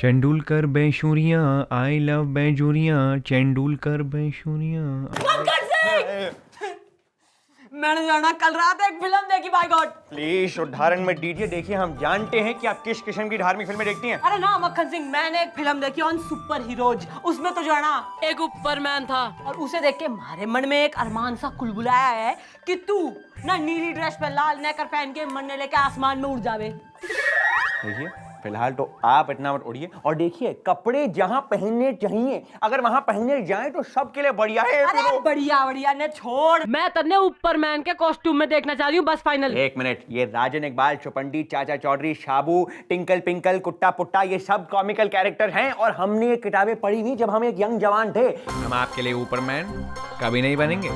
तेंदुलकर बेशुरियां, I love बेजूरियां, तेंदुलकर बेशुरियां। मैंने जाना कल रात एक फिल्म देखी बाय गॉड। प्लीज उदाहरण में दीजिए। देखिए हम जानते हैं कि आप किस किस्म की धार्मिक फिल्में देखती हैं। अरे ना मक्खन सिंह, मैंने एक फिल्म देखी ऑन सुपर हीरोज। उसमें तो जो है ना एक ऊपरमैन था और उसे देख के हमारे मन में एक अरमान सा कुलबुलाया है कि तू ना नीली ड्रेस पे लाल नेकर पहन के मरने लेके आसमान में उड़ जावे। देखिए फिलहाल तो आप इतना मत उड़िए और देखिए कपड़े जहाँ पहनने चाहिए अगर वहाँ पहनने जाएं तो सबके लिए बढ़िया है। अरे बढ़िया बढ़िया ने छोड़, मैं तन्ने ऊपरमैन के कॉस्ट्यूम में देखना चाह रही हूँ, बस फाइनल। एक मिनट, ये राजन इकबाल, चौपंडी, चाचा चौधरी, शाबू, टिंकल पिंकल, कुट्टा पुट्टा, ये सब कॉमिकल कैरेक्टर हैं और हमने ये किताबें पढ़ी हुई जब हम एक यंग जवान थे। हम आपके लिए ऊपरमैन कभी नहीं बनेंगे।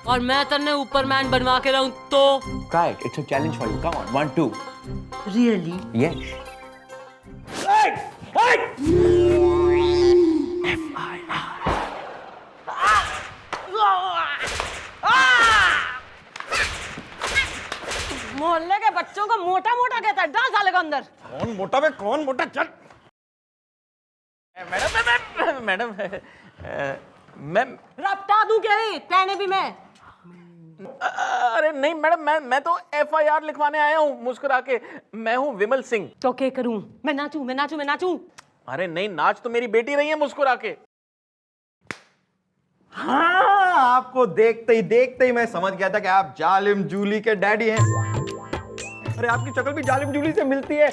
और मैं तन्ने ऊपरमैन बनवा के रहूं तो Try it. It's a challenge for you. Come on. 1, 2. Really Yes. Hey! Hey! मोहल्ले के बच्चों को मोटा मोटा कहता है, डाल साले को अंदर। कौन मोटा बे? कौन मोटा? चल। मैडम मैम रपटा दूं क्या ही? पहने भी मैं। अरे नहीं मैडम, मैं तो FIR लिखवाने आया हूँ मुस्कुरा के। मैं हूँ विमल सिंह। तो क्या करूं? मैं नाचूं, मैं नाचूं, मैं नाचूं। अरे नहीं, नाच तो मेरी बेटी रही है मुस्कुरा के। हाँ, आपको देखते ही मैं समझ गया था कि आप जालिम जूली के डैडी हैं। अरे आपकी शक्ल भी जालिम जूली से मिलती है।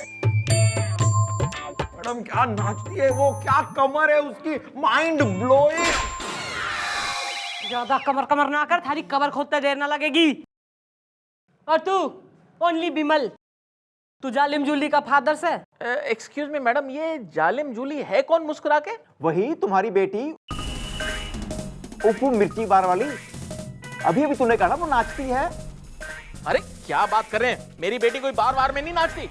मैडम क्या नाचती है वो, क्या कमर है उसकी, माइंड ब्लोइंग। ज्यादा कमर कमर ना कर, थारी कमर खोदते देर ना लगेगी। और तू ओनली बिमल, तू जालिम जूली का फादर से। एक्सक्यूज मी मैडम, ये जालिम जूली है कौन मुस्कुरा के? वही तुम्हारी बेटी उपू मिर्ची बार वाली। अभी तूने कहा ना वो नाचती है। अरे क्या बात कर रहे हैं, मेरी बेटी कोई बार में नहीं नाचती,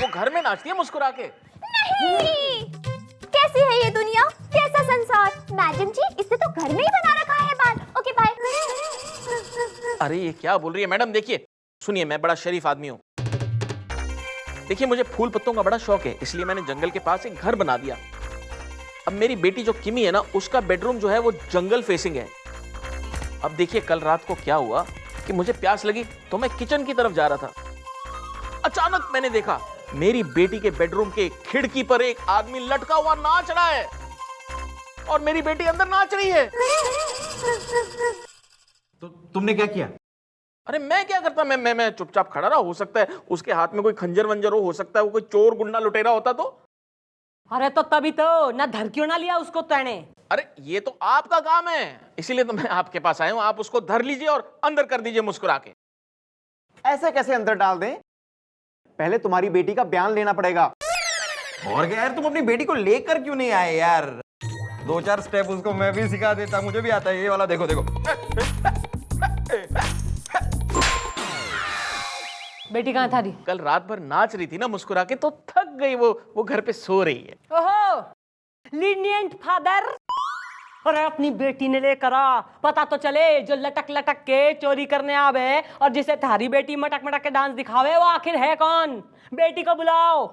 वो घर में नाचती है मुस्कुरा के। नहीं, कैसी है ये दुनिया, कैसा संसार। मैडम जी, इससे तो घर में ही बना रखा है बाल। Okay bye. अरे ये क्या बोल रही है मैडम? देखिए सुनिए, मैं बड़ा शरीफ आदमी हूँ। देखिए मुझे फूल पत्तों का बड़ा शौक है, इसलिए मैंने जंगल के पास एक घर बना दिया। अब मेरी बेटी जो किमी है ना, उसका बेडरूम जो है वो जंगल फेसिंग है। अब देखिए कल रात को क्या हुआ कि मुझे प्यास लगी तो मैं किचन की तरफ जा रहा था। अचानक मैंने देखा मेरी बेटी के बेडरूम के खिड़की पर एक आदमी लटका हुआ नाच रहा है और मेरी बेटी अंदर नाच रही है। तो तुमने क्या किया? अरे मैं क्या करता, मैं चुपचाप खड़ा रहा। हो सकता है उसके हाथ में कोई खंजर वंजर हो सकता है वो कोई चोर गुंडा लुटेरा होता तो। अरे तो तभी तो ना धर क्यों ना लिया उसको तैने। अरे ये तो आपका काम है, इसीलिए तो मैं आपके पास आया हूं। आप उसको धर लीजिए और अंदर कर दीजिए मुस्कुरा के। ऐसे कैसे अंदर डाल दें? पहले तुम्हारी बेटी का बयान लेना पड़ेगा। और क्या यार, तुम अपनी बेटी को लेकर क्यों नहीं आए यार? 2-4 स्टेप उसको मैं भी सिखा देता, मुझे भी आता है ये वाला। देखो देखो। बेटी कहाँ थारी? कल रात भर नाच रही थी ना मुस्कुरा के, तो थक गई, वो घर पे सो रही है। ओहो, लीनिएंट फादर। अरे अपनी बेटी ने लेकर आ, पता तो चले जो लटक लटक के चोरी करने आवे और जिसे थारी बेटी मटक मटक के डांस दिखावे वो आखिर है कौन? बेटी को बुलाओ।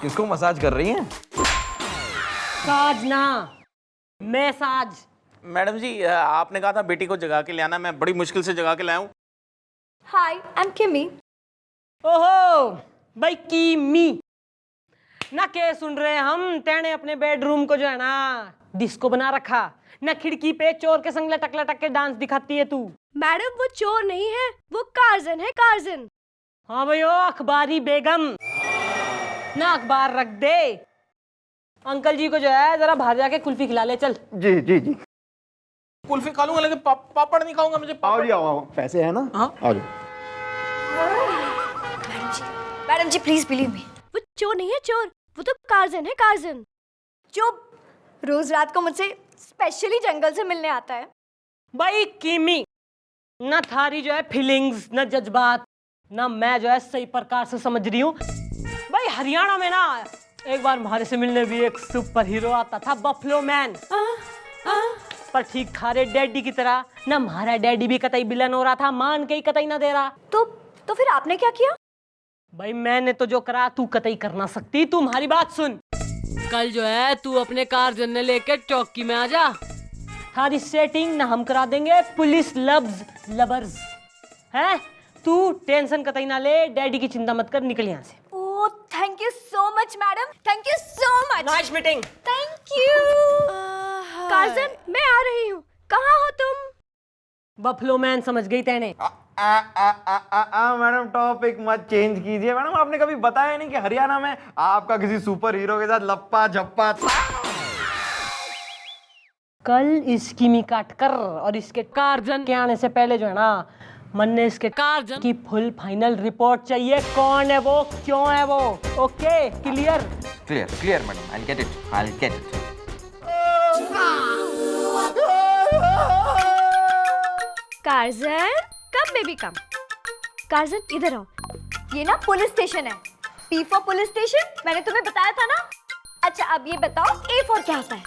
किसको मसाज कर रही हैं? साज ना, मैं साज। मैडम जी आपने कहा था बेटी को जगा के ले आना, मैं बड़ी मुश्किल से जगा के लाया हूं। हाय, आई एम किमी। ओहो भाई किमी ना, के सुन रहे हैं हम? तेने अपने बेडरूम को जो है ना डिस्को बना रखा ना, खिड़की पे चोर के संग लटक लटक के डांस दिखाती है तू। मैडम वो चोर नहीं है, वो कार्जन है, कार्जन। हाँ भाई ओ अखबारी बेगम ना, अखबार रख दे। अंकल जी को जो है जरा बाहर जाके कुल्फी खिला ले चल। जी जी जी। कुल्फी खा लूंगा लेकिन पापड़ नहीं खाऊंगा। मुझे आओ जी, आओ। पैसे है ना? हाँ आओ जाओ। Madam ji please believe me, वो चोर नहीं है, चोर वो तो कार्जन है, कार्जन, जो रोज रात को मुझसे स्पेशली जंगल से मिलने आता है। भाई किमी ना, थारी जो है फीलिंग्स ना जज्बात ना मैं जो है सही प्रकार से समझ रही हूँ। भाई हरियाणा में ना एक बार हमारे से मिलने भी एक सुपर हीरो आता था, बफलो मैन। पर ठीक खारे डैडी की तरह। ना हमारा डैडी भी कतई विलन हो रहा था, मान के ही कतई ना दे रहा। तो फिर आपने क्या किया? भाई मैंने तो जो करा तू कतई कर ना सकती। तू हमारी बात सुन, कल जो है तू अपने कार जन्ने लेके चौकी में आ जा। थारी सेटिंग ना हम करा देंगे, पुलिस लवर्स हैं। तू टेंशन कतई ना ले, डैडी की चिंता मत कर, निकल यहाँ से। Oh thank you so much madam, thank you so much. Nice meeting. Thank you. Curzon मैं आ रही हूँ, कहाँ हो तुम? बफलो मैन समझ गई तेने। मैडम टॉपिक मत चेंज कीजिए मैडम। आपने कभी बताया नहीं कि हरियाणा में आपका किसी सुपर हीरो के साथ लप्पा झप्पा था। कल इसकी मी काट कर और इसके कार्जन के आने से पहले जो है ना, मन ने इसके कार्जन की फुल फाइनल रिपोर्ट चाहिए। कौन है वो, क्यों है वो? Okay clear? Clear madam, I'll get it. Curzon come baby come. Curzon इधर आओ, ये ना पुलिस स्टेशन है। P फॉर पुलिस स्टेशन, मैंने तुम्हें बताया था ना। अच्छा अब ये बताओ A फॉर क्या होता है?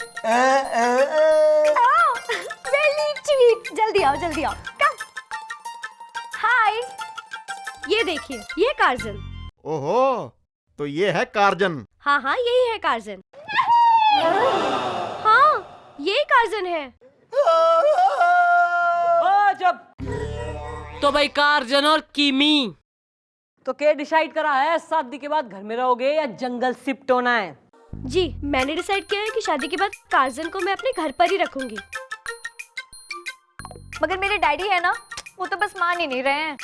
वेरी स्वीट, जल्दी आओ कम। हाय, ये देखिए, ये कार्जन। ओहो, तो ये है कार्जन। हाँ यही है कार्जन। हाँ ये कार्जन है। ओ जब तो भाई कार्जन और किमी तो क्या डिसाइड करा है, शादी के बाद घर में रहोगे या जंगल शिफ्ट होना है? जी मैंने डिसाइड किया है कि शादी के बाद कार्जन को मैं अपने घर पर ही रखूंगी। मगर मेरे डैडी है ना, वो तो बस मान ही नहीं रहे हैं।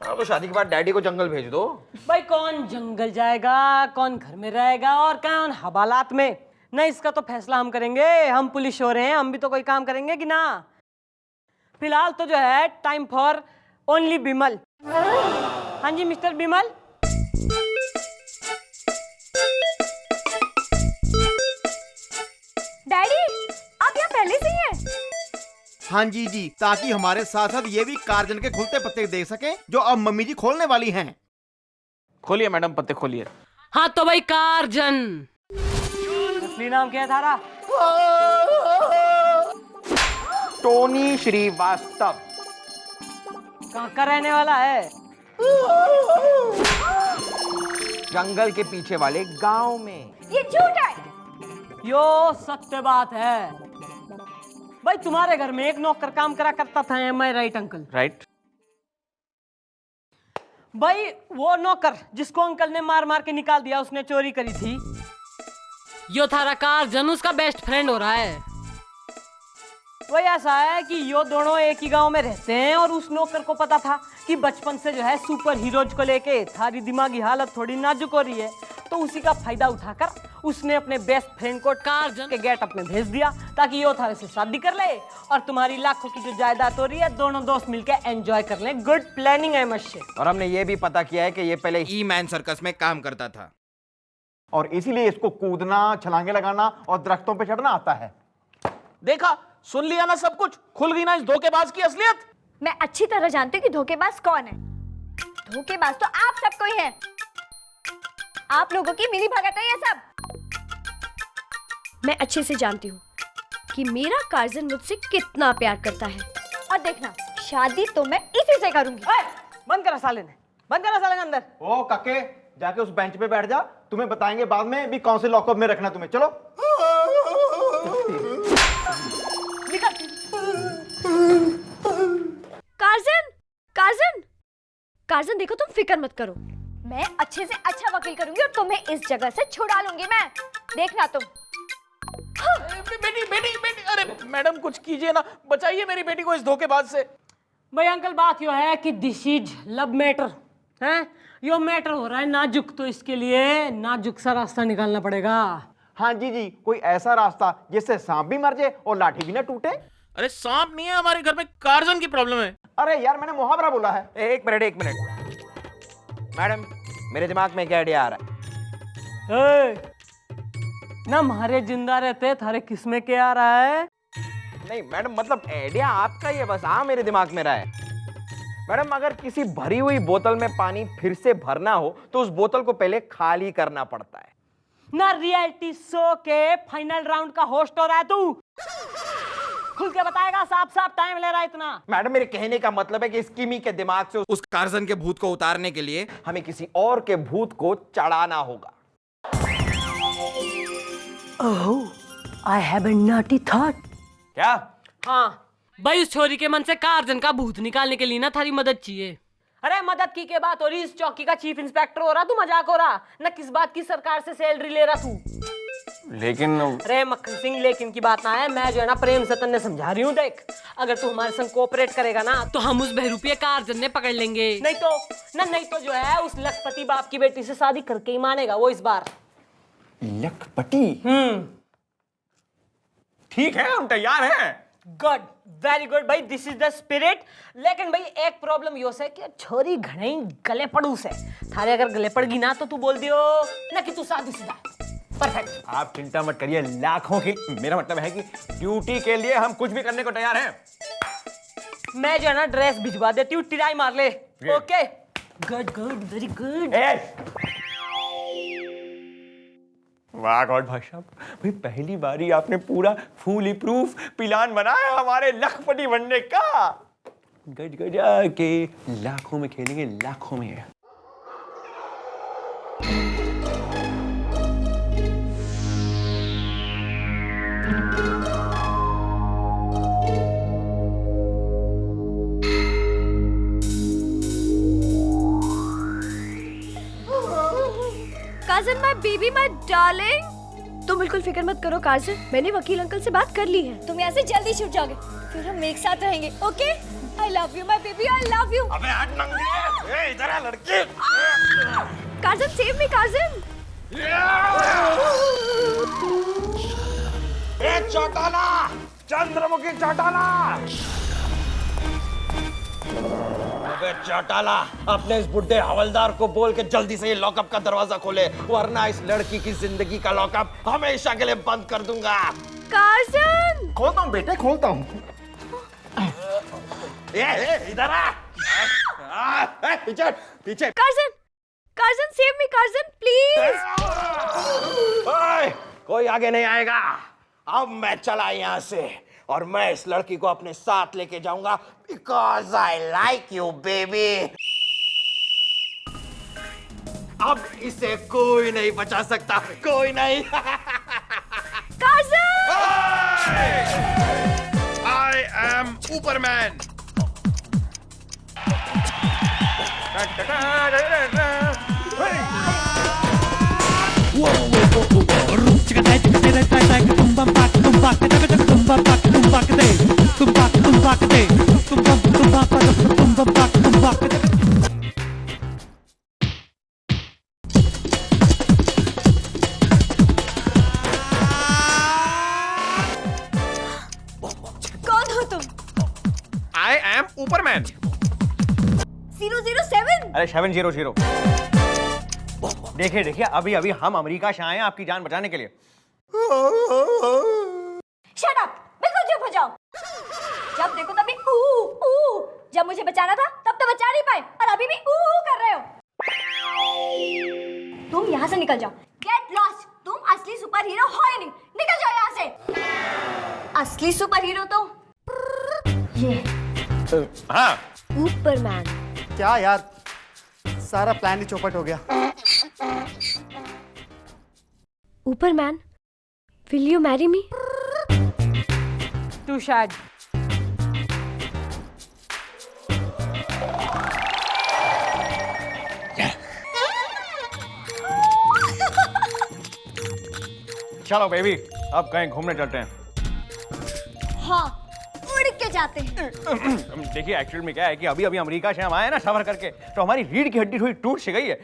हाँ तो शादी के बाद डैडी को जंगल भेज दो। भाई कौन जंगल जाएगा, कौन घर में रहेगा और कौन हवालात में? नहीं, इसका तो फैसला हम करेंगे। हम पुलिस हो रहे हैं, हम भी तो कोई काम करेंगे कि ना। फिलहाल तो जो है टाइम फॉर ओनली बिमल। हाँ जी मिस्टर बिमल। डैडी आप यहाँ पहले से ही हैं? हाँ जी, ताकि हमारे साथ साथ ये भी कार्जन के खुलते पत्ते देख सके जो अब मम्मी जी खोलने वाली हैं। खोलिए मैडम, पत्ते खोलिए। हाँ तो भाई कार्जन। असली नाम क्या है थारा? टोनी श्रीवास्तव। कहाँ का रहने वाला है? जंगल के पीछे वाले गांव में। ये झूठ है। यो सत्य बात है। भाई तुम्हारे घर में एक नौकर काम करा करता था, एम आई राइट अंकल? राइट। भाई वो नौकर जिसको अंकल ने मार मार के निकाल दिया, उसने चोरी करी थी। यो थारा कार्जन उसका बेस्ट फ्रेंड हो रहा है। वही ऐसा है कि यो दोनों एक ही गांव में रहते हैं और उस नौकर को पता था कि बचपन से जो है सुपर हीरोज को लेके थारी दिमागी हालत थोड़ी नाजुक हो रही है, तो उसी का फायदा उठाकर उसने अपने बेस्ट फ्रेंड को कार्जन के गेटअप में भेज दिया ताकि यो थारे से शादी कर ले और तुम्हारी लाखों की जो जायदाद हो रही है दोनों दोस्त मिलकर एंजॉय कर लें। गुड प्लानिंग है मशे। और हमने ये भी पता किया है कि ये पहले ई मैन सर्कस में काम करता था और इसीलिए इसको कूदना, छलांगे लगाना और दरख्तों पे चढ़ना आता है। देखा, सुन लिया ना सब कुछ? खुल गई ना इस धोखेबाज की असलियत? मैं अच्छी तरह जानती हूँ कि धोखेबाज कौन है। धोखेबाज तो आप सबको ही है। आप लोगों की मिली भगत है ये सब। मैं अच्छे से जानती हूँ कि मेरा कार्जन मुझसे कितना प्यार करता है। और देखना, शादी तो मैं इसी से करूंगी। बंद करा साले ने, बंद करा साले ने अंदर। ओ काके, जाके उस बेंच पे बैठ जा, तुम्हें बताएंगे बाद में भी कौन से लॉकअप में रखना तुम्हें। चलो कार्जन, कार्जन, कार्जन देखो तुम फिक्र मत करो, मैं अच्छे से अच्छा वकील करूंगी और तुम्हें इस जगह से छुड़ा लूंगी मैं। देखना तुम। बेटी, अरे मैडम कुछ कीजिए ना, बचाइए मेरी बेटी को इस धोखेबाज से। भाई अंकल बात यो है कि दिस इज लव मैटर है। यो मैटर हो रहा है नाजुक, तो इसके लिए नाजुक सा रास्ता निकालना पड़ेगा। हाँ जी, कोई ऐसा रास्ता जिससे सांप भी मर जाए और लाठी भी ना टूटे। अरे सांप नहीं है हमारे घर में, कार्जन की प्रॉब्लम है। अरे यार मैंने मुहावरा बोला है। एक मिनट मैडम, मेरे दिमाग में एक आइडिया आ रहा है। ना हमारे जिंदा रहते थारे किसमें क्या आ रहा है? नहीं मैडम, मतलब आइडिया आपका ही है, बस मेरे दिमाग में रहा है। मैडम अगर किसी भरी हुई बोतल में पानी फिर से भरना हो तो उस बोतल को पहले खाली करना पड़ता है ना रियलिटी शो के फाइनल राउंड का होस्ट हो रहा है तू। खुल के बताएगा, साफ साफ टाइम ले रहा है इतना। मैडम मेरे कहने का मतलब है कि इस किमी के दिमाग से उस कार्सन के भूत को उतारने के लिए हमें किसी और के भूत को चढ़ाना होगा। Oh, I have a naughty thought. क्या? हाँ भाई, उस छोरी के मन से कार्जन का भूत निकालने के लिए ना थारी मदद चाहिए। अरे मदद की के बात हो रही, इस चौकी का चीफ इंस्पेक्टर हो रहा तू, मजाक हो रहा ना? किस बात की सरकार से सैलरी ले रहा तू? लेकिन अरे मक्खन सिंह लेकिन की बात ना है, मैं जो है ना प्रेम से तन्ने समझा रही हूँ। देख, अगर तू हमारे संग कोऑपरेट करेगा ना तो हम उस बहरूपिया कार्जन ने पकड़ लेंगे। नहीं तो जो है उस लखपति बाप की बेटी से शादी करके ही मानेगा वो इस बार। लखपति? ठीक है, हम तैयार हैं। गुड, वेरी गुड भाई, दिस इज द स्पिरिट। लेकिन भाई एक प्रॉब्लम यो है कि छोरी घणे गले पड़ूस है थारे। अगर गले पड़गी ना तो तू बोल दियो ना कि तू शादीशुदा। परफेक्ट। आप चिंता मत करिए, लाखों की, मेरा मतलब है कि ड्यूटी के लिए हम कुछ भी करने को तैयार हैं। मैं जो है ना ड्रेस भिजवा देती हूँ, टिराई मार ले। Okay, good good, very good. वाह गॉड भाई साहब, भाई पहली बारी आपने पूरा फुली प्रूफ प्लान बनाया हमारे लखपति बनने का। गज गजा के लाखों में खेलेंगे, लाखों में। Curzon, my baby, my darling. तुम बिल्कुल फिक्र मत करो कार्जन, मैंने वकील अंकल से बात कर ली है। तुम यहाँ से जल्दी छूट जाओगे, फिर हम एक साथ रहेंगे। Okay? I love you my baby, I love you. अबे हट नंगी, ए इधर आ लड़की। Curzon, save me Curzon. ए चौटाला, चंद्रमुखी चौटाला। अबे चौटाला, अपने इस बुड्ढे हवलदार को बोल के जल्दी से ये लॉकअप का दरवाजा खोले, वरना इस लड़की की जिंदगी का लॉकअप हमेशा के लिए बंद कर दूंगा। कार्जन! खोलता हूँ बेटे, खोलता हूँ। इधर आ। पीछे पीछे। Curzon! Curzon, save me Curzon, please. ओए, कोई आगे नहीं आएगा। अब मैं चला यहाँ से और मैं इस लड़की को अपने साथ लेके जाऊंगा because I like you baby। अब इसे कोई नहीं बचा सकता, कोई नहीं। कार्जन! I am Superman। कौन हो तुम? I am Superman। 007? अरे 700। देखिए देखिए, अभी अभी हम अमेरिका से आए हैं आपकी जान बचाने के लिए। शट अप, बिल्कुल चुप हो जाओ। जब देखो तभी ऊ। जब मुझे बचाना था तब तो बचा नहीं पाए और अभी भी ऊ कर रहे हो। तुम यहाँ से निकल जाओ। Get lost. तुम असली सुपर हीरो हो ही नहीं। निकल जाओ यहाँ से। असली सुपर हीरो तो ये हाँ, सुपरमैन। क्या यार, सारा प्लान ही चौपट हो गया। Superman, will you marry me? तू शायद। चलो बेबी, अब कहीं घूमने चलते हैं। हाँ, उड़ के जाते हैं। देखिए एक्चुअली में क्या है कि अभी अभी अमेरिका से हम आए ना सफर करके, तो हमारी रीढ़ की हड्डी थोड़ी टूट सी गई है।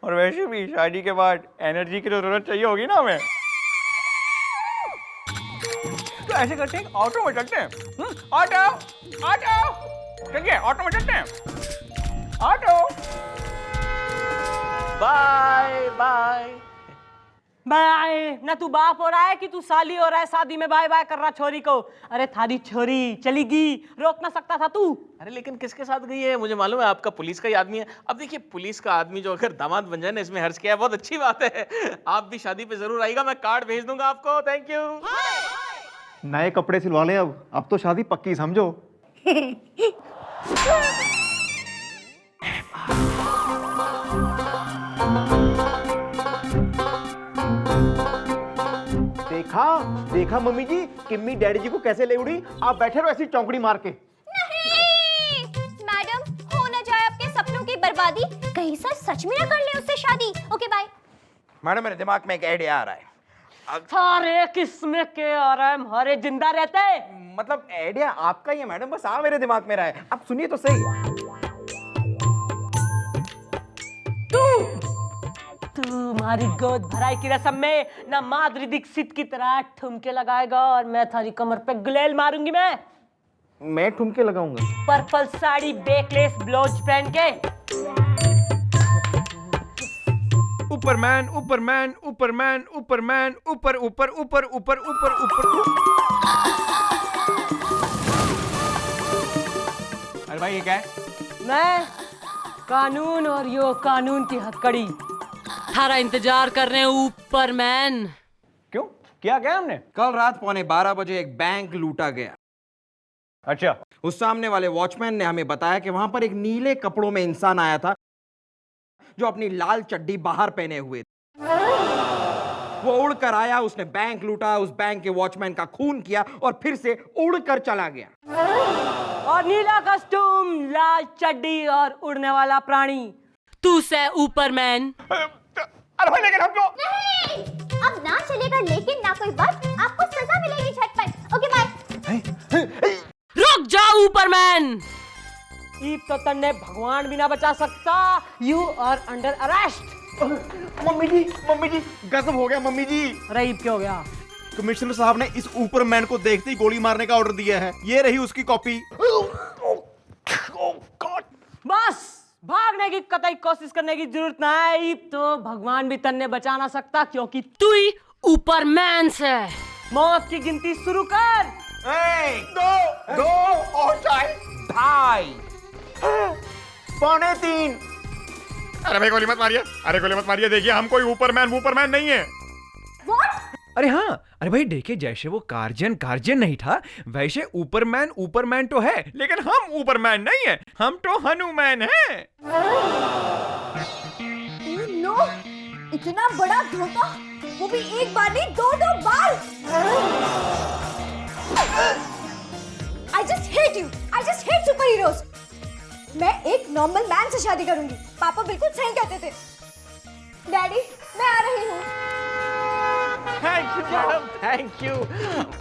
और वैसे भी शादी के बाद एनर्जी की तो जरूरत चाहिए होगी ना हमें। तो ऐसे करते हैं, ऑटो में चलते हैं। ऑटो ऑटो, चलिए ऑटो में चलते हैं। ऑटो। Bye bye. बाय ना, तू बाप हो रहा है कि तू साली हो रहा है? शादी में बाय बाय कर रहा छोरी को। अरे थारी छोरी चलेगी, रोक ना सकता था तू? अरे लेकिन किसके साथ गई है? मुझे मालूम है आपका पुलिस का ही आदमी है। अब देखिए, पुलिस का आदमी जो अगर दामाद बन जाए ना, इसमें हर्ष किया है, बहुत अच्छी बात है। आप भी शादी पे जरूर आइएगा, मैं कार्ड भेज दूंगा आपको। Thank you. नए कपड़े सिलवा लें अब तो शादी पक्की समझो। देखा देखा मम्मी जी, किम्मी डैडी जी को कैसे ले उड़ी, आप बैठे रहो ऐसी चौंकड़ी मार के। नहीं मैडम, हो ना जाए आपके सपनों की बर्बादी, कहीं सच में ना कर ले उससे शादी। Okay bye. मैडम मेरे दिमाग में एक आइडिया आ रहा है। सारे किस्में के आराम हरे जिंदा रहते। मतलब आइडिया आपका ही है मैडम, बस मेरे दिमाग में रहा है। आप सुनिए तो सही। तुम्हारी गोद भराई की रस्म में ना माधुरी दीक्षित की तरह ठुमके लगाएगा और मैं थारी कमर पे गुलेल मारूंगी। मैं ठुमके लगाऊंगा। पर्पल साड़ी बेकलेस ब्लाउज पहन के। ऊपरमैन ऊपरमैन ऊपरमैन ऊपरमैन ऊपर ऊपर ऊपर ऊपर ऊपर ऊपर। अरे भाई ये क्या है? मैं कानून और यो कानून की हथकड़ी थारा इंतजार कर रहे हैं ऊपरमैन। क्यों, क्या क्या हमने? कल रात 11:15 बजे एक बैंक लूटा गया। अच्छा। उस सामने वाले वॉचमैन ने हमें बताया कि वहां पर एक नीले कपड़ों में इंसान आया था जो अपनी लाल चड्डी बाहर पहने हुए थे। वो उड़कर आया, उसने बैंक लूटा, उस बैंक के वॉचमैन का खून किया और फिर से उड़कर चला गया। और नीला कस्टूम, लाल चड्डी और उड़ने वाला प्राणी तू से ऊपरमैन। अरे भाई लेकिन हम क्यों? नहीं, अब ना चलेगा लेकिन ना कोई बात, आपको सजा मिलेगी झटपट। Okay bye. रुक जाओ ऊपरमैन, ईब तो तन्ने भगवान भी ना बचा सकता। You are under arrest. Mummy ji गजब हो गया मम्मी जी। अरे ईब क्या हो गया? कमिश्नर साहब ने इस ऊपरमैन को देखते ही गोली मारने का ऑर्डर दिया है। ये रही उसकी कॉपी। बस भागने की कतई कोशिश करने की जरूरत ना है। ईब तो भगवान भी तन्ने बचा ना सकता क्योंकि तू ही ऊपरमैन से। मौत की गिनती शुरू कर। 2 और शायद 2.5 3:15। अरे भाई गोली मत मारिए, अरे गोली मत मारिए। देखिए हम कोई ऊपरमैन नहीं है। अरे हाँ, अरे भाई देखिए जैसे वो गार्जियन नहीं था वैसे ऊपरमैन तो है, लेकिन हम ऊपरमैन नहीं है, हम तो हनुमान हैं। नो, इतना बड़ा धोखा, वो भी एक बार नहीं 2 बार। I just hate super heroes. मैं एक नॉर्मल मैन से शादी करूंगी। पापा बिल्कुल सही कहते थे। डैडी मैं आ रही हूँ। Thank you madam, thank you.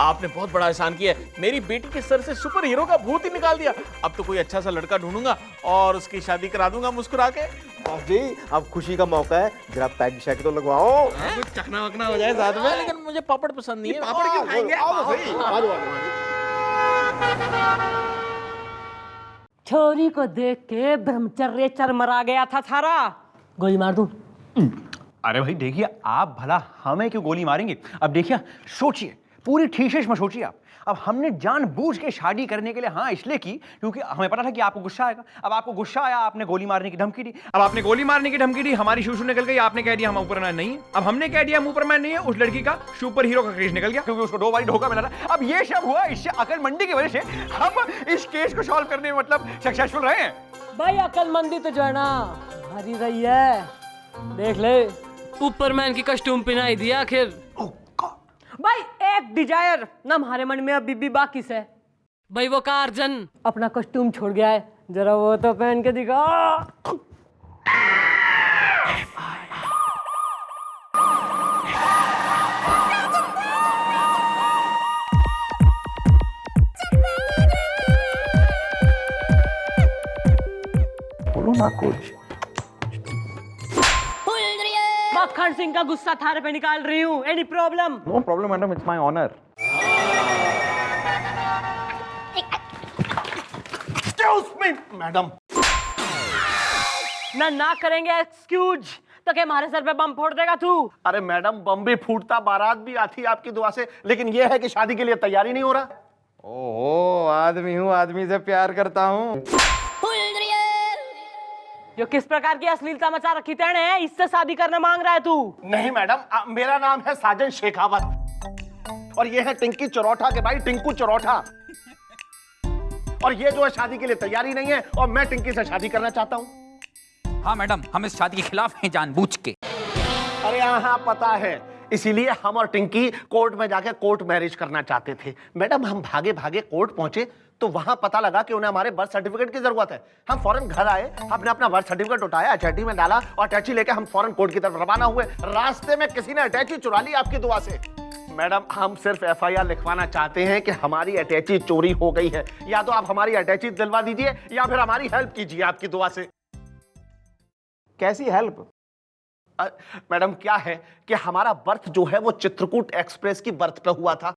आपने बहुत बड़ा एहसान किया है, मेरी बेटी के सर से सुपर हीरो का भूत ही निकाल दिया। अब तो कोई अच्छा सा लड़का ढूंढूंगा और उसकी शादी करा दूंगा मुस्कुरा के। बॉस जी अब खुशी का मौका है, जरा पैक शैक तो लगवाओ। कुछ चखना वकना हो जाए साथ में। लेकिन मुझे पापड़ पसंद नहीं है। पापड़ क्यों खाएंगे? छोरी को देख के ब्रह्मचर्य चरमरा गया था सारा। गोली मार दूं? अरे भाई देखिए, आप भला हमें क्यों गोली मारेंगे? अब देखिए, सोचिए, पूरी ठीशेश में सोचिए आप। अब हमने जानबूझ के शादी करने के लिए हाँ इसलिए की क्योंकि हमें पता था कि आपको गुस्सा आएगा। अब आपको गुस्सा आया, आपने गोली मारने की धमकी दी। अब आपने गोली मारने की धमकी दी, हमारी शूशू निकल गई, आपने कह दिया हम ऊपरमैन नहीं है। अब हमने कह दिया हम ऊपरमैन नहीं है, उस लड़की का सुपर हीरो का क्रेज निकल गया क्योंकि उसको 2 बार धोखा मिला था। अब ये सब हुआ इससे अकलमंदी की वजह से हम इस केस को सॉल्व करने में मतलब सक्सेसफुल रहे हैं। भाई अकलमंदी तो जो है ना भरी रही है। देख ले ऊपरमैन की कस्टूम पहनाई दिया आखिर। भाई एक डिजायर ना हमारे मन में अभी भी बाकी से। भाई वो कार्जन अपना कस्टूम छोड़ गया है, जरा वो तो पहन के दिखा। बोलो ना कुछ। मक्खन सिंह का गुस्सा थारे पे निकाल रही हूँ। Any problem? No problem madam, it's my honour. Excuse me madam. ना करेंगे एक्सक्यूज तो क्या हमारे सर पे बम फोड़ देगा तू? अरे मैडम बम भी फूटता, बारात भी आती आपकी दुआ से, लेकिन ये है कि शादी के लिए तैयारी नहीं हो रहा। ओहो, आदमी हूँ, आदमी से प्यार करता हूँ। जो किस प्रकार की अश्लीलता मचा रखी तेने है, इससे शादी करना मांग रहा है तू? नहीं मैडम, मेरा नाम है साजन शेखावत और ये है टिंकी चरौठा के भाई टिंकू चरौठा। और ये जो है शादी के लिए तैयारी नहीं है और मैं टिंकी से शादी करना चाहता हूं। हाँ मैडम, हम इस शादी के खिलाफ हैं जानबूझ के। अरे हाँ पता है, इसीलिए हम और टिंकी कोर्ट में जाके कोर्ट मैरिज करना चाहते थे। मैडम हम भागे भागे कोर्ट पहुंचे तो वहां पता लगा कि उन्हें हमारे बर्थ सर्टिफिकेट की जरूरत है। हम फौरन घर आए, हमने अपना बर्थ सर्टिफिकेट उठाया, अटैची में डाला और अटैची लेके हम फौरन कोर्ट की तरफ रवाना हुए। रास्ते में किसी ने अटैची चुरा ली आपकी दुआ से। मैडम हम सिर्फ एफआईआर लिखवाना चाहते हैं कि हमारी अटैची चोरी हो गई है। या तो आप हमारी अटैची दिलवा दीजिए या फिर हमारी हेल्प कीजिए आपकी दुआ से। कैसी हेल्प? मैडम क्या है कि हमारा बर्थ जो है वो चित्रकूट एक्सप्रेस की बर्थ पे हुआ था।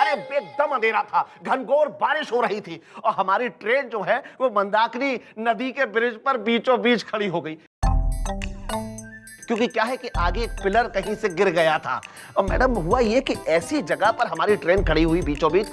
अरे एकदम अंधेरा था, घनघोर बारिश हो रही थी और हमारी ट्रेन जो है वो मंदाकिनी नदी के ब्रिज पर बीचों बीच खड़ी हो गई। क्योंकि क्या है कि आगे एक पिलर कहीं से गिर गया था। और मैडम हुआ ये कि ऐसी जगह पर हमारी ट्रेन खड़ी हुई बीचों बीच,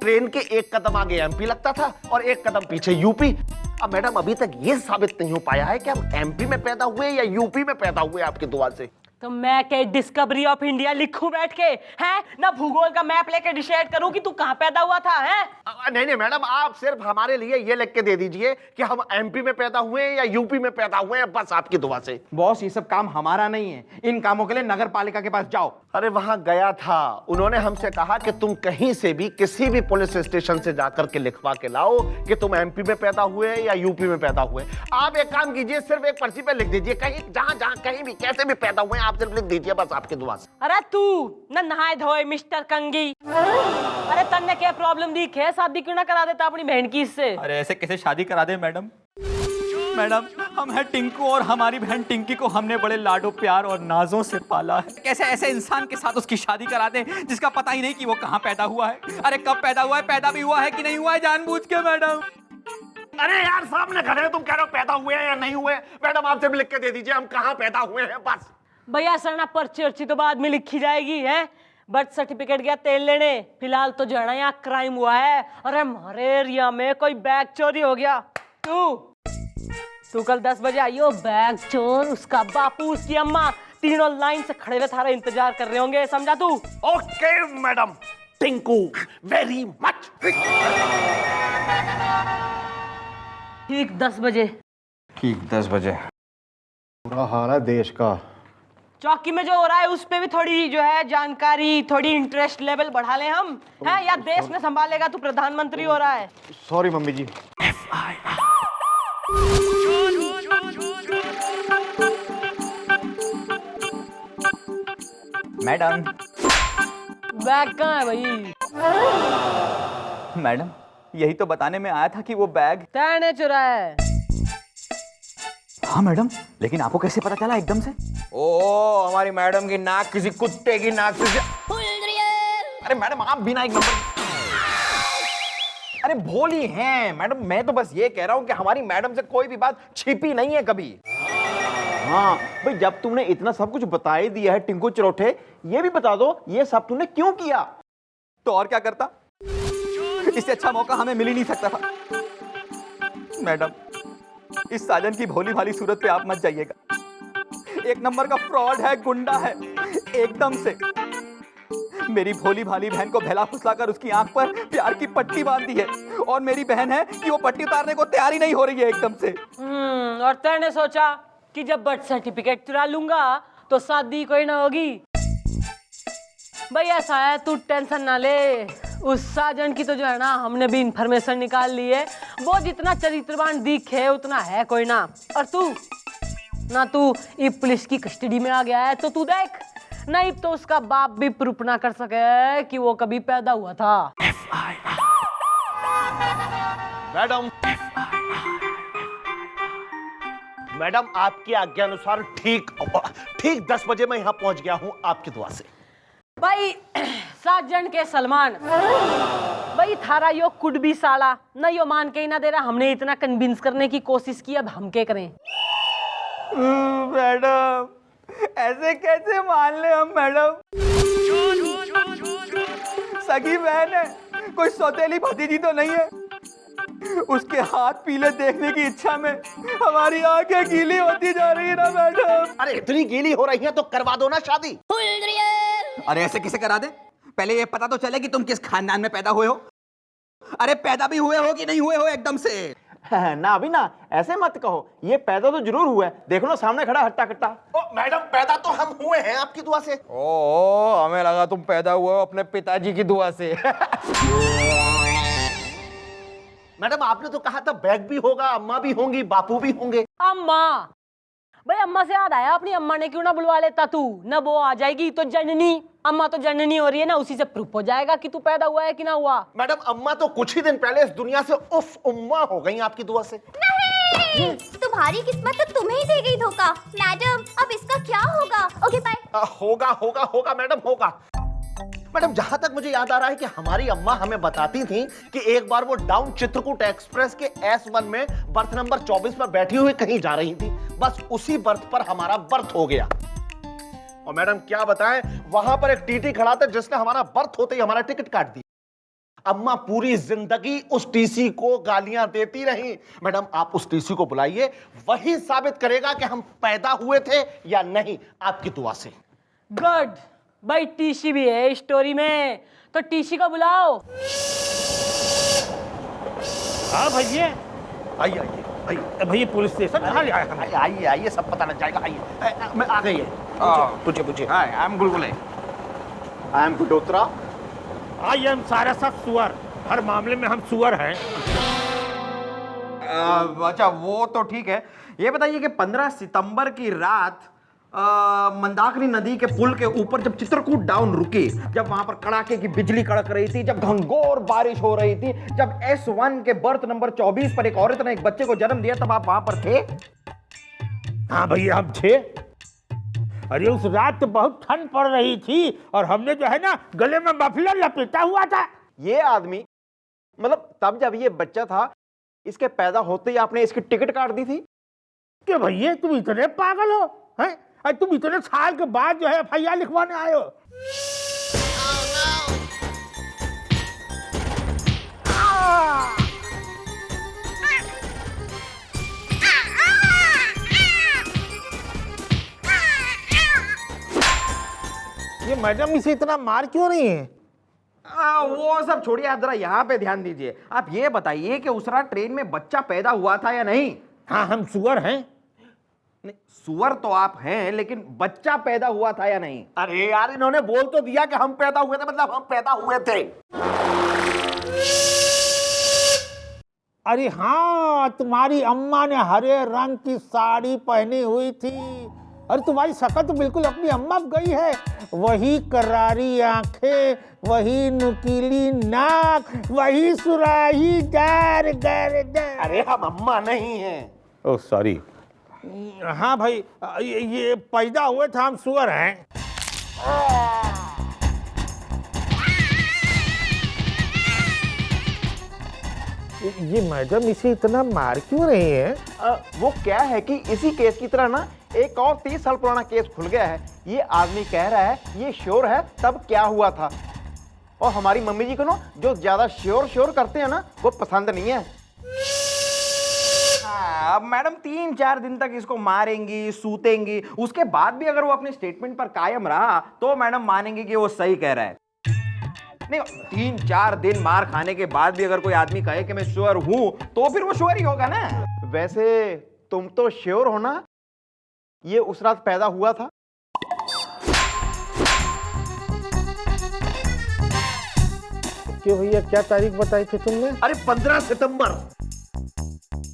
ट्रेन के एक कदम आगे एमपी लगता था और एक कदम पीछे यूपी। अब मैडम अभी तक ये साबित नहीं हो पाया है कि हम एमपी में पैदा हुए या यूपी में पैदा हुए आपकी दुआ से। तो मैं क्या डिस्कवरी ऑफ इंडिया लिखूं बैठ के, हैं ना भूगोल का मैप लेके डिसाइड करूं कि तू कहां पैदा हुआ था, हैं? नहीं नहीं मैडम, आप सिर्फ हमारे लिए ये लिख के दे दीजिए कि हम एमपी में पैदा हुए या यूपी में पैदा हुए हैं, बस आपकी दुआ से। बॉस ये सब काम हमारा नहीं है, इन कामों के लिए नगर पालिका के पास जाओ। अरे वहां गया था, उन्होंने हमसे कहा कि तुम कहीं से भी किसी भी पुलिस स्टेशन से जाकर के लिखवा के लाओ कि तुम एमपी में पैदा हुए या यूपी में पैदा हुए। आप एक काम कीजिए, सिर्फ एक पर्ची पे लिख दीजिए, कहीं जहां जहां कहीं भी कैसे भी पैदा हुए आप सिर्फ लिख दीजिए, बस आपकी दुआ से। अरे तू न नहाए धोए मिस्टर कंगी, अरे तन्ने क्या प्रॉब्लम दी है, शादी क्यों ना करा देता अपनी बहन की इससे? अरे ऐसे कैसे शादी करा दे मैडम? मैडम हम हैं टिंकू और हमारी बहन टिंकी को हमने बड़े लाडो प्यार और नाजों से पाला है। कैसे ऐसे इंसान के साथ उसकी शादी करा दे जिसका पता ही नहीं कि वो कहाँ पैदा हुआ है? अरे कब पैदा हुआ है, पैदा भी हुआ है कि नहीं हुआ है जानबूझ के मैडम? अरे यार सामने खड़े हैं, तुम कह रहे हो पैदा हुए हैं या नहीं हुए। मैडम आप सिर्फ लिख के दे दीजिए हम कहाँ पैदा हुए हैं, बस। भैया सरना पर्ची अर्ची तो बाद में लिखी जाएगी, है? बर्थ सर्टिफिकेट गया तेल लेने, फिलहाल तो जो है ना यहाँ क्राइम हुआ है। अरे हमारे एरिया में कोई बैग चोरी हो गया। तू कल 10 बजे आइयो, बैग चोर, उसका बापू, उसकी अम्मा, तीनों लाइन से खड़े हुए थारा इंतजार कर रहे होंगे, समझा तू? Okay madam, Tinku very much. ठीक 10 बजे। ठीक 10 बजे। बुरा हाल है देश का। चौकी में जो हो रहा है उस पे भी थोड़ी जो है जानकारी, थोड़ी इंटरेस्ट लेवल बढ़ा ले हम, है? या देश में संभालेगा, तू प्रधानमंत्री हो रहा है। सॉरी मम्मी जी। मैडम बैग कहाँ है भाई? मैडम यही तो बताने में आया था कि वो बैग तैने चुराया है। हाँ मैडम, लेकिन आपको कैसे पता चला एकदम से? ओ हमारी मैडम की नाक किसी कुत्ते की नाक से। अरे मैडम आप बिना एक नंबर। अरे भोली हैं मैडम, मैं तो बस ये कह रहा हूँ कि हमारी मैडम से कोई भी बात छिपी नहीं है कभी। हाँ भाई, जब तुमने इतना सब कुछ बता ही दिया है टिंकू चरौठे, ये भी बता दो ये सब तुमने क्यों किया? तो और क्या करता, इससे अच्छा मौका हमें मिल ही नहीं सकता था। मैडम इस साजन की भोली भाली सूरत पे आप मत जाइएगा, एक नंबर का फ्रॉड है, गुंडा है एकदम से। मेरी भोली भाली बहन को भैला फुसलाकर उसकी आंख पर प्यार की पट्टी बांध दी है और मेरी बहन है कि वो पट्टी उतारने को तैयार ही नहीं हो रही है एकदम से। और तैने सोचा कि जब बर्थ सर्टिफिकेट चुरा लूंगा तो शादी कोई ना होगी। भाई ऐसा है, तू टेंशन ना ले, उस साजन की तो जो है ना हमने भी इंफॉर्मेशन निकाल ली है। वो जितना चरित्रवान दिखे उतना है कोई ना। और तू पुलिस की कस्टडी में आ गया है तो तू देख, नहीं तो उसका बाप भी प्रूफ ना कर सके कि वो कभी पैदा हुआ था। मैडम आपकी आज्ञा अनुसार ठीक 10 बजे मैं यहाँ पहुंच गया हूँ आपकी दुआ से। भाई साजन के सलमान, भाई थारा यो कुड भी साला न यो मान के ही ना दे रहा। हमने इतना कन्विंस करने की कोशिश की, अब हम क्या करें? मैडम ऐसे कैसे मान ले हम मैडम? सगी बहन है, कोई सौतेली भतीजी तो नहीं है। उसके हाथ पीले देखने की इच्छा में हमारी आंखें गीली होती जा रही है ना मैडम। अरे इतनी गीली हो रही है तो करवा दो ना शादी। अरे ऐसे किसे करा दे? पहले ये पता तो चले कि तुम किस खानदान में पैदा हुए हो। अरे पैदा भी हुए हो कि नहीं हुए हो एकदम से। ना अभी ना ऐसे मत कहो, ये पैदा तो जरूर हुआ है, देखो ना सामने खड़ा हट्टा कट्टा। ओ मैडम पैदा तो हम हुए हैं आपकी दुआ से। ओ हमें लगा तुम पैदा हुए हो अपने पिताजी की दुआ से। मैडम आपने तो कहा था बैग भी होगा, अम्मा भी होंगी, बापू भी होंगे। अम्मा, भाई अम्मा से याद आया, अपनी अम्मा ने क्यों ना बुलवा लेता तू, ना वो आ जाएगी तो जननी, अम्मा तो जननी हो रही है ना, उसी से प्रूफ हो जाएगा कि तू पैदा हुआ है कि ना हुआ। मैडम अम्मा तो कुछ ही दिन पहले इस दुनिया से उफ उम्मा हो गई आपकी दुआ से। नहीं, तुम्हारी किस्मत तो तुम्हें ही दे गई धोखा। मैडम अब इसका क्या होगा? Okay bye. होगा होगा होगा मैडम होगा। मैडम जहां तक मुझे याद आ रहा है कि हमारी अम्मा हमें बताती थी कि एक बार वो डाउन चित्रकूट एक्सप्रेस के S1 में बर्थ नंबर 24 पर बैठी हुई कहीं जा रही थी, बस उसी बर्थ पर हमारा बर्थ हो गया। और मैडम क्या बताएं, वहां पर एक टीटी खड़ा था जिसने हमारा बर्थ होते ही हमारा टिकट काट दी। अम्मा पूरी जिंदगी उस टीसी को गालियां देती रही। मैडम आप उस टीसी को बुलाइए, वही साबित करेगा कि हम पैदा हुए थे या नहीं, आपकी दुआ से। गुड भाई, टीसी भी है स्टोरी में, तो टीसी को बुलाओ। हाँ भैया, आइए आइए भैया, पुलिस स्टेशन आइए आइए, सब पता लग जाएगा। आइए, मैं आ गई है। पूछिए पूछिए। आई एम गुलगुले। आई एम गुडोत्रा। आई एम सारा सब सुअर, हर मामले में हम सुअर हैं। अच्छा वो तो ठीक है, ये बताइए कि 15 सितंबर की रात मंदाकिनी नदी के पुल के ऊपर जब चित्रकूट डाउन रुकी, जब वहां पर कड़ाके की बिजली कड़क रही थी, जब घंघोर बारिश हो रही थी, जब S1 के बर्थ नंबर 24 पर एक औरत ने एक बच्चे को जन्म दिया, तब आप वहां पर थे? हाँ भैया हम थे। अरे उस रात तो बहुत ठंड पड़ रही थी और हमने जो है ना गले में मफलर लपेटा हुआ था। ये आदमी मतलब तब जब ये बच्चा था, इसके पैदा होते ही आपने इसकी टिकट काट दी थी? कि भैया तुम इतने पागल हो हैं? अरे तुम इतने साल के बाद जो है FIR लिखवाने आए हो। ये मैडम इसे इतना मार क्यों रही है? वो सब छोड़िए, आप जरा यहाँ पे ध्यान दीजिए। आप ये बताइए कि उस रात ट्रेन में बच्चा पैदा हुआ था या नहीं? हाँ हम सुअर हैं। नहीं, सुअर तो आप हैं, लेकिन बच्चा पैदा हुआ था या नहीं? अरे यार इन्होंने बोल तो दिया कि हम पैदा हुए थे, मतलब हम पैदा हुए थे। अरे हाँ, तुम्हारी अम्मा ने हरे रंग की साड़ी पहनी हुई थी। अरे तुम्हारी शक्ल तो बिल्कुल अपनी अम्मा गई है। वही करारी आंखें, वही नुकीली नाक, वही सुराही दार गर्दन। अरे हम अम्मा नहीं हैं। Oh sorry. हाँ भाई, ये पैदा हुए थे, हम सुअर हैं। ये मैडम इसे इतना मार क्यों रही है? वो क्या है कि इसी केस की तरह ना एक और 30 साल पुराना केस खुल गया है। ये आदमी कह रहा है ये श्योर है तब क्या हुआ था, और हमारी मम्मी जी को ना जो ज्यादा श्योर करते हैं ना वो पसंद नहीं है। अब मैडम 3-4 दिन तक इसको मारेंगी, सूतेंगी, उसके बाद भी अगर वो अपने स्टेटमेंट पर कायम रहा तो मैडम मानेंगे कि वो सही कह रहा है। नहीं, 3-4 दिन मार खाने के बाद भी अगर कोई आदमी कहे कि मैं श्योर हूं, तो फिर वो श्योर ही होगा ना। वैसे तुम तो श्योर हो ना ये उस रात पैदा हुआ था? क्यों भैया, क्या तारीख बताई थी तुमने? अरे 15 सितंबर।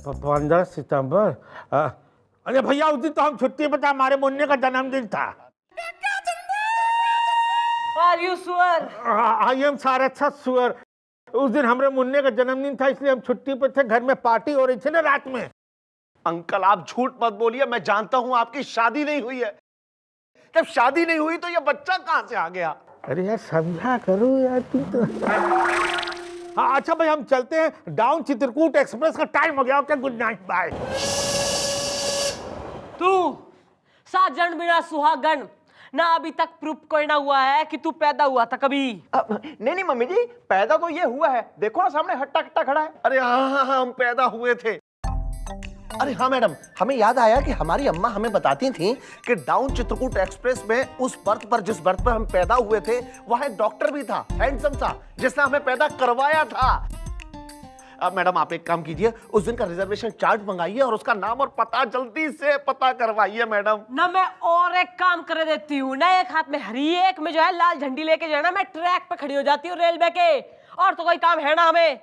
15 सितंबर। अरे भैया उस दिन तो हम छुट्टी पर था, हमारे मुन्ने का जन्मदिन था। आर यू सुअर? आई एम सारक्षा सुअर। उस दिन हमारे मुन्ने का जन्मदिन था, इसलिए हम छुट्टी पर थे, घर में पार्टी हो रही थी ना रात में। अंकल आप झूठ मत बोलिए, मैं जानता हूं आपकी शादी नहीं हुई है। जब शादी नहीं हुई तो ये बच्चा कहां से आ गया? अरे यार समझा करो यार तुम तो। हाँ अच्छा भाई, हम चलते हैं, डाउन चित्रकूट एक्सप्रेस का टाइम हो गया। Okay good night, bye. तू साजन बिना सुहागन ना, अभी तक प्रूफ कोई ना हुआ है कि तू पैदा हुआ था कभी। नहीं मम्मी जी, पैदा तो ये हुआ है, देखो ना सामने हट्टा कट्टा खड़ा है। अरे हाँ हम पैदा हुए थे। अरे हाँ मैडम, हमें याद आया कि हमारी अम्मा हमें बताती थी कि डाउन चित्रकूट एक्सप्रेस में उस बर्थ पर जिस बर्थ पर हम पैदा हुए थे वहां एक डॉक्टर भी था, हैंडसम सा, जिसने हमें पैदा करवाया था। अब मैडम आप एक काम कीजिए, उस दिन का रिजर्वेशन चार्ट मंगाइए और उसका नाम और पता जल्दी से पता करवाइए मैडम। ना मैं और एक काम कर देती हूँ ना, एक हाथ में हरी एक में जो है लाल झंडी लेके जो है ना मैं ट्रैक पे खड़ी हो जाती हूँ रेलवे के, और तो कोई काम है ना हमें।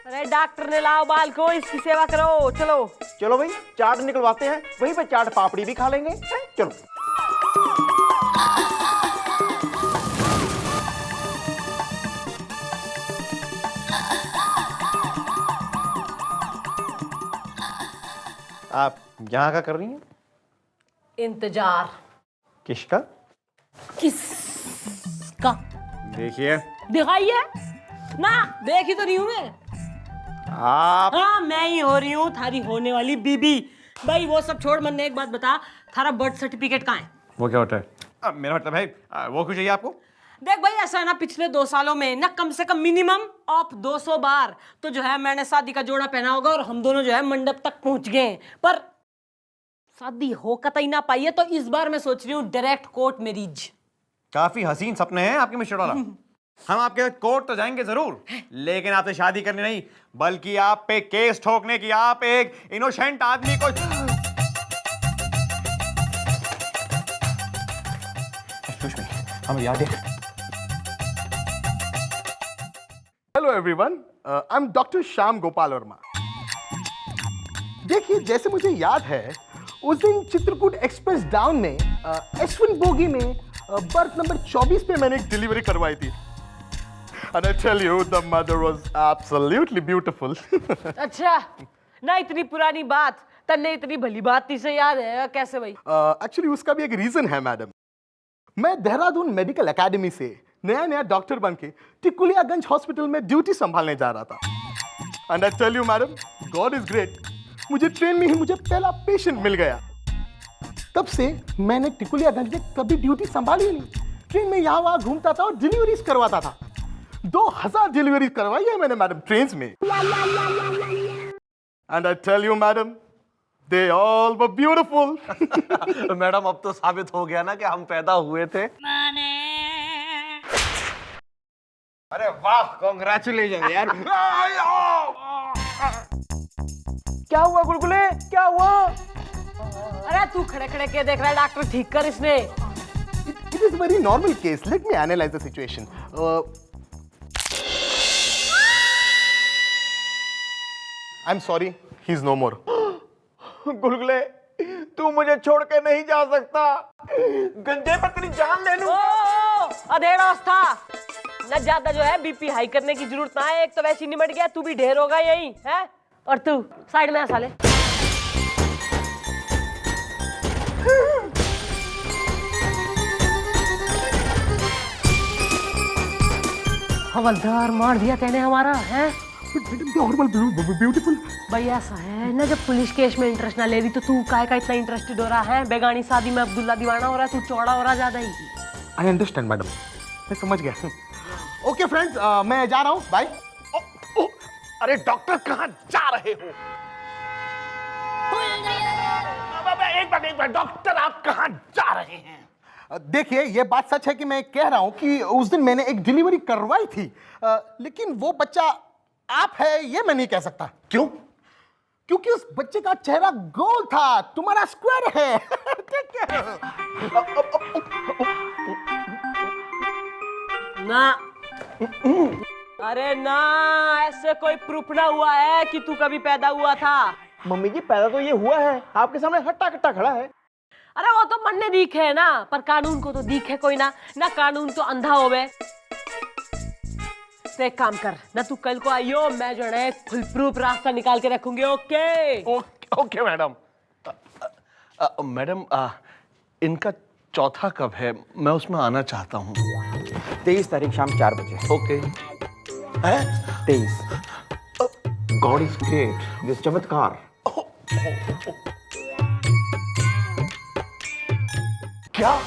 अरे डॉक्टर ने लाओ बाल को, इसकी सेवा करो। चलो चलो भाई चाट निकलवाते हैं, वहीं पे चाट पापड़ी भी खा लेंगे। चलो आप यहाँ का कर रही हैं? इंतजार किसका? किसका? देखिए दिखाइए ना, देखी तो नहीं हूँ मैं। आप हाँ मैं ही हो रही हूँ थारी होने वाली बीबी। भाई वो सब छोड़, मन ने एक बात बता, थारा बर्थ सर्टिफिकेट कहाँ है? वो क्या होता है? मेरा मतलब है वो क्यों चाहिए आपको? देख भाई ऐसा है ना, पिछले 2 सालों में ना कम से कम मिनिमम ऑफ 200 बार तो जो है मैंने शादी का जोड़ा पहना होगा और हम दोनों जो है मंडप तक पहुंच गए, पर शादी हो कतई ना पाई है। तो इस बार मैं सोच रही हूँ डायरेक्ट कोर्ट मैरिज। काफी हसीन सपने हैं आपके मिस्टर वाला। हम आपके कोर्ट तो जाएंगे जरूर, लेकिन आपसे शादी करनी नहीं, बल्कि आप पे केस ठोकने की। आप एक इनोसेंट आदमी को हमें याद है। Hello everyone, I am doctor Shyam Gopal Verma. देखिए जैसे मुझे याद है, उस दिन चित्रकूट एक्सप्रेस डाउन में S1 बोगी में बर्थ नंबर 24 पे मैंने एक डिलीवरी करवाई थी। And I tell you, the mother was absolutely beautiful. अच्छा ना, इतनी पुरानी बात तन्ने इतनी भली बात से याद है कैसे भाई? एक्चुअली उसका भी एक रीजन है मैडम। मैं देहरादून मेडिकल एकेडमी से नया डॉक्टर बन के टिकुलियागंज हॉस्पिटल में ड्यूटी संभालने जा रहा था। And I tell you madam, God is great, मुझे ट्रेन में ही मुझे पहला पेशेंट मिल गया। तब से मैंने टिकुलियागंज में कभी ड्यूटी संभाली नहीं, ट्रेन में यहाँ वहाँ घूमता था और डिलीवरीज करवाता था। 2000 डिलीवरीज करवाई है मैंने मैडम ट्रेन में। And I tell you madam, they all were beautiful. Madam अब तो साबित हो गया ना कि हम पैदा हुए थे। अरे वाह, कांग्रेचुलेशन यार। क्या हुआ गुलगुले, क्या हुआ? अरे तू खड़े खड़े के देख रहा है, डॉक्टर ठीक कर इसने। It is very normal case. Let me analyze the situation. I'm sorry, he's no more. गुलगुले तू मुझे छोड़ के नहीं जा सकता, गंजे पर तेरी जान ले लूं। अधेड़ा था न, ज्यादा जो है बीपी हाई करने की जरूरत ना है, एक तो वैसे ही निमट गया, तू भी ढेर होगा यही है। और तू साइड में आ साले। हवलदार मार दिया तेने हमारा है। ब्यूटीफुल। भाई ऐसा है ना, जब पुलिस केस में इंटरेस्ट ना ले रही तो तू काय का इतना इंटरेस्टेड हो रहा है? बेगानी शादी में अब्दुल्ला दीवाना हो रहा है, तू चौड़ा हो रहा ज्यादा ही। आई अंडरस्टैंड मैडम, मैं समझ गया। ओके फ्रेंड्स, मैं जा रहा हूँ, बाय। अरे डॉक्टर कहाँ जा रहे हो? एक बार डॉक्टर आप कहाँ जा रहे हैं? देखिए ये बात सच है कि मैं कह रहा हूँ कि उस दिन मैंने एक डिलीवरी करवाई थी, लेकिन वो बच्चा आप है ये मैं नहीं कह सकता। क्यों? क्योंकि उस बच्चे का चेहरा गोल था, तुम्हारा स्क्वायर है। ना अरे ना, ऐसे कोई प्रूफ ना हुआ है कि तू कभी पैदा हुआ था। मम्मी जी पैदा तो ये हुआ है, आपके सामने हट्टा कट्टा खड़ा है। अरे वो तो मन ने दिखे है ना, पर कानून को तो दिखे कोई ना, ना कानून तो अंधा होवे। तो एक काम कर ना, तू कल को आइयो, मैं जो है फुल प्रूफ रास्ता निकाल के रखूंगी। Okay okay madam. मैडम इनका चौथा कब है? मैं उसमें आना चाहता हूँ। 23 तारीख शाम 4 बजे। ओके है 23। God is great. ये चमत्कार। क्या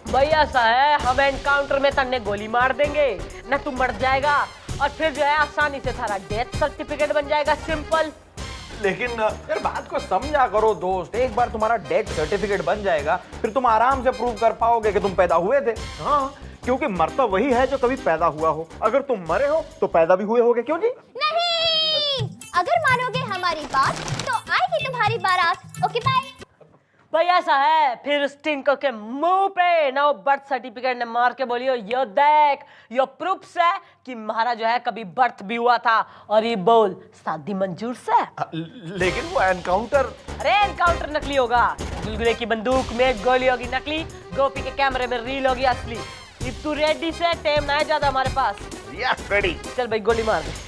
भाई ऐसा है, हम एनकाउंटर में तन्ने गोली मार देंगे ना, तू मर जाएगा और फिर जो है आसानी से थारा डेथ सर्टिफिकेट बन जाएगा, सिंपल। लेकिन यार बात को समझा करो दोस्त, एक बार तुम्हारा डेथ सर्टिफिकेट बन जाएगा फिर तुम आराम से प्रूव कर पाओगे कि तुम पैदा हुए थे। हाँ, क्योंकि मरता वही है जो कभी पैदा हुआ हो। अगर तुम मरे हो तो पैदा भी हुए होगे, क्यों जी? नहीं, अगर मानोगे हमारी बात तो आएगी तुम्हारी बारात। Okay bye. भाई ऐसा है, फिर उस टिंको के मुंह पे ना बर्थ सर्टिफिकेट ने मार के बोलियो, यो देख, यो प्रूफ्स है कि हमारा जो है कभी बर्थ भी हुआ था। और ये बोल, शादी मंजूर से? लेकिन वो एनकाउंटर। अरे एनकाउंटर नकली होगा, गुलगुले की बंदूक में गोली होगी नकली, गोपी के कैमरे में रील होगी असली। इफ तू रेडी से, टाइम ना है ज्यादा हमारे पास। Yes ready. चल भाई गोली मार दे।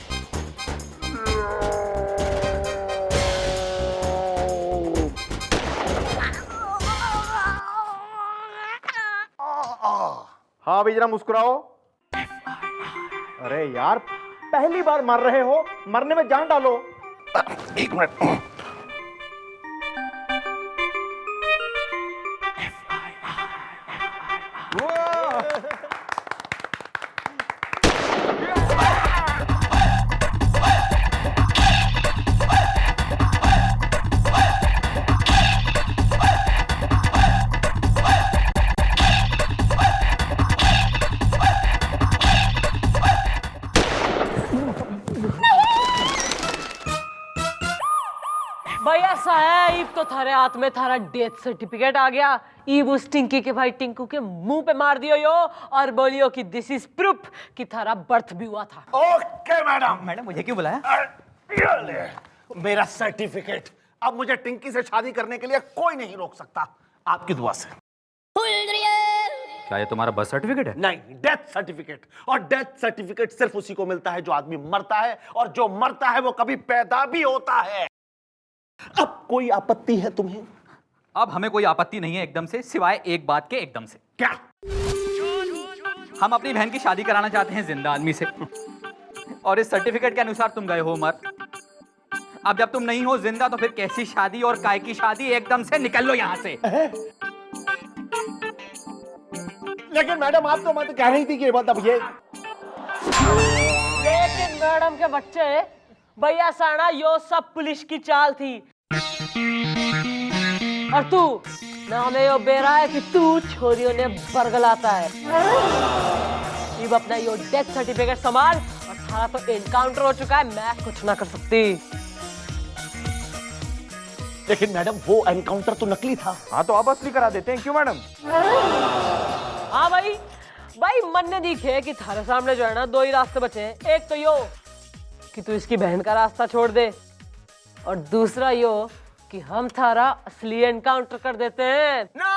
हाँ भाई जरा मुस्कुराओ। अरे यार, पहली बार मर रहे हो, मरने में जान डालो। एक मिनट। भाई ऐसा है, इब तो थारे हाथ में थारा डेथ सर्टिफिकेट आ गया। इब उस टिंकी के भाई टिंकू के मुंह पे मार दियो यो और बोलियो कि दिस इज प्रूफ कि थारा बर्थ भी हुआ था। Okay madam. मैडम मुझे क्यों बुलाया? ये ले, मेरा सर्टिफिकेट। अब मुझे टिंकी से शादी करने के लिए कोई नहीं रोक सकता, आपकी दुआ से। क्या ये तुम्हारा बर्थ सर्टिफिकेट है? नहीं, डेथ सर्टिफिकेट। और डेथ सर्टिफिकेट सिर्फ उसी को मिलता है जो आदमी मरता है, और जो मरता है वो कभी पैदा भी होता है। अब कोई आपत्ति है तुम्हें? अब हमें कोई आपत्ति नहीं है एकदम से, सिवाय एक बात के एकदम से। क्या? हम अपनी बहन की शादी कराना चाहते हैं जिंदा आदमी से, और इस सर्टिफिकेट के अनुसार तुम गए हो मर। अब जब तुम नहीं हो जिंदा तो फिर कैसी शादी और काय की शादी? एकदम से निकल लो यहाँ से। लेकिन मैडम आप तो मत कह रही थी कि मतलब ये। लेकिन मैडम के बच्चे, भैया साना यो सब पुलिस की चाल थी। और तू ना हमें यो बेरा है कि तू छोरियों ने बरगलाता है। अब अपना यो डेथ सर्टिफिकेट संभाल, और सारा तो एनकाउंटर हो चुका है, मैं कुछ ना कर सकती। लेकिन मैडम वो एनकाउंटर तो नकली था। हाँ तो आप असली करा देते हैं, क्यों मैडम? हाँ भाई, भाई मन ने दिखे कि थारे सामने जो है ना दो ही रास्ते बचे हैं। एक तो यो कि तू इसकी बहन का रास्ता छोड़ दे, और दूसरा यो कि हम थारा असली एनकाउंटर कर देते हैं। ना